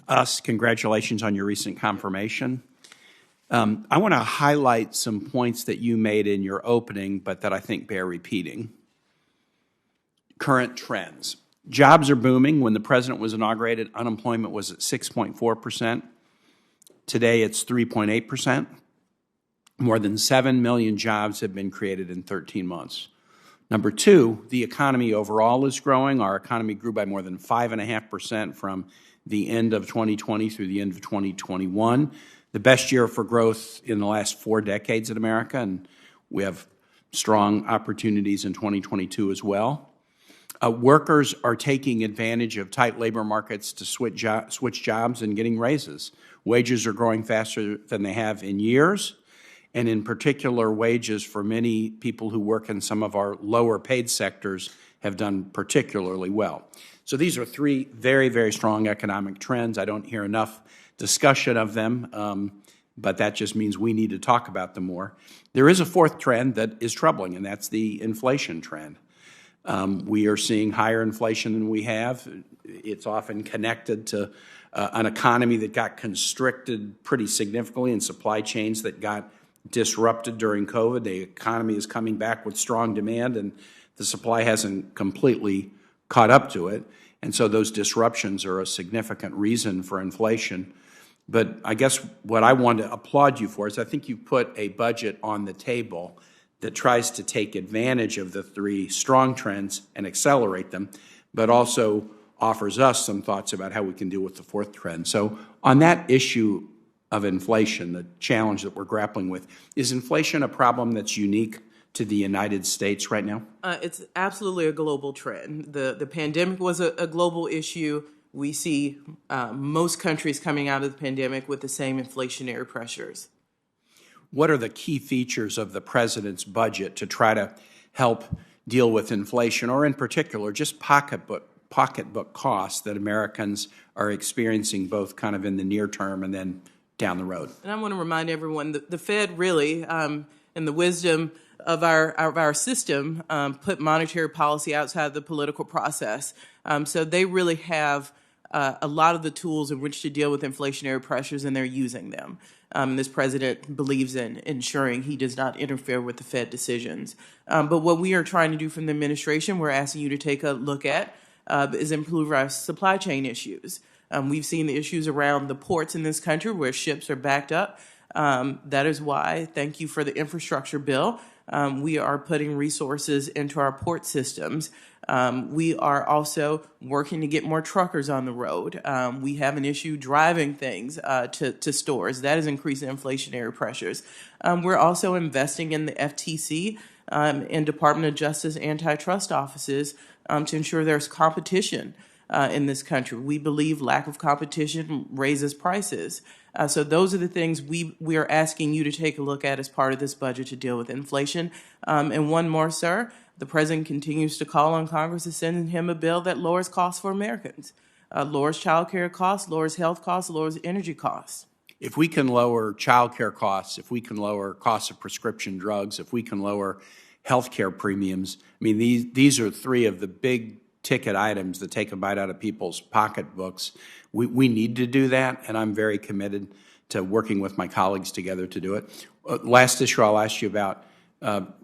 us. Congratulations on your recent confirmation. I want to highlight some points that you made in your opening, but that I think bear repeating. Current trends. Jobs are booming. When the president was inaugurated, unemployment was at 6.4%. Today, it's 3.8%. More than 7 million jobs have been created in 13 months. Number two, the economy overall is growing. Our economy grew by more than 5.5% from the end of 2020 through the end of 2021. The best year for growth in the last 4 decades in America, and we have strong opportunities in 2022 as well. Workers are taking advantage of tight labor markets to switch jobs and getting raises. Wages are growing faster than they have in years, and in particular, wages for many people who work in some of our lower paid sectors have done particularly well. So these are 3 very, very strong economic trends. I don't hear enough discussion of them, but that just means we need to talk about them more. There is a 4th trend that is troubling, and that's the inflation trend. We are seeing higher inflation than we have. It's often connected to an economy that got constricted pretty significantly and supply chains that got disrupted during COVID. The economy is coming back with strong demand, and the supply hasn't completely caught up to it. And so those disruptions are a significant reason for inflation. But I guess what I want to applaud you for is I think you put a budget on the table that tries to take advantage of the 3 strong trends and accelerate them, but also offers us some thoughts about how we can deal with the 4th trend. So on that issue of inflation, the challenge that we're grappling with, is inflation a problem that's unique to the United States right now? It's absolutely a global trend. The pandemic was a global issue. We see most countries coming out of the pandemic with the same inflationary pressures. What are the key features of the president's budget to try to help deal with inflation, or in particular, just pocketbook costs that Americans are experiencing both kind of in the near term and then down the road? And I want to remind everyone that the Fed really, in the wisdom of our system, put monetary policy outside the political process. So they really have a lot of the tools in which to deal with inflationary pressures, and they're using them. This president believes in ensuring he does not interfere with the Fed decisions. But what we are trying to do from the administration, we're asking you to take a look at, is improve our supply chain issues. We've seen the issues around the ports in this country where ships are backed up. That is why, thank you for the infrastructure bill. We are putting resources into our port systems. We are also working to get more truckers on the road. We have an issue driving things to stores. That is increasing inflationary pressures. We're also investing in the FTC and Department of Justice antitrust offices to ensure there's competition in this country. We believe lack of competition raises prices. So those are the things we are asking you to take a look at as part of this budget to deal with inflation. And one more, sir. The president continues to call on Congress to send him a bill that lowers costs for Americans, lowers child care costs, lowers health costs, lowers energy costs. If we can lower child care costs, if we can lower costs of prescription drugs, if we can lower health care premiums, I mean, these are 3 of the big ticket items that take a bite out of people's pocketbooks. We need to do that, and I'm very committed to working with my colleagues together to do it. Last issue I'll ask you about,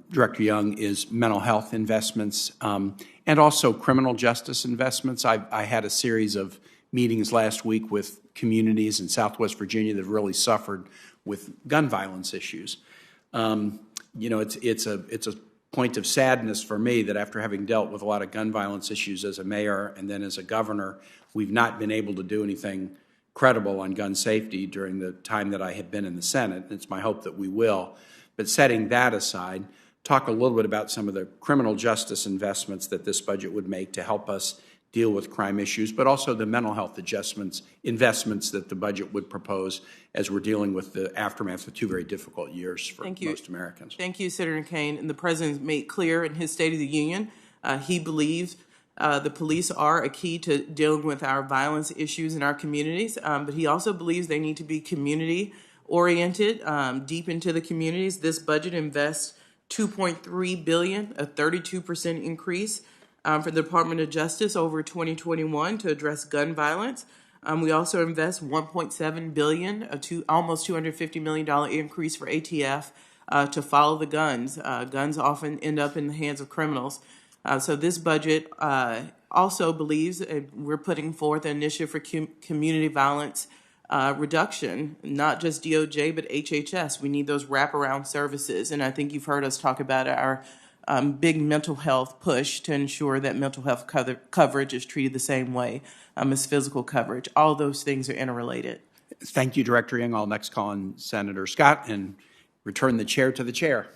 Director Young, is mental health investments and also criminal justice investments. I had a series of meetings last week with communities in Southwest Virginia that have really suffered with gun violence issues. You know, it's a point of sadness for me that after having dealt with a lot of gun violence issues as a mayor and then as a governor, we've not been able to do anything credible on gun safety during the time that I have been in the Senate. It's my hope that we will. But setting that aside, talk a little bit about some of the criminal justice investments that this budget would make to help us deal with crime issues, but also the mental health investments that the budget would propose as we're dealing with the aftermath of 2 very difficult years for most Americans. Thank you, Senator Kaine. And the president made clear in his State of the Union, he believes the police are a key to dealing with our violence issues in our communities, but he also believes they need to be community-oriented, deep into the communities. This budget invests $2.3 billion, a 32% increase for the Department of Justice over 2021 to address gun violence. We also invest $1.7 billion, almost $250 million increase for ATF to follow the guns. Guns often end up in the hands of criminals. So this budget also believes we're putting forth an initiative for community violence reduction, not just DOJ, but HHS. We need those wraparound services. And I think you've heard us talk about our big mental health push to ensure that mental health coverage is treated the same way as physical coverage. All those things are interrelated. Thank you, Director Young. I'll next call on Senator Scott and return the chair to the chair.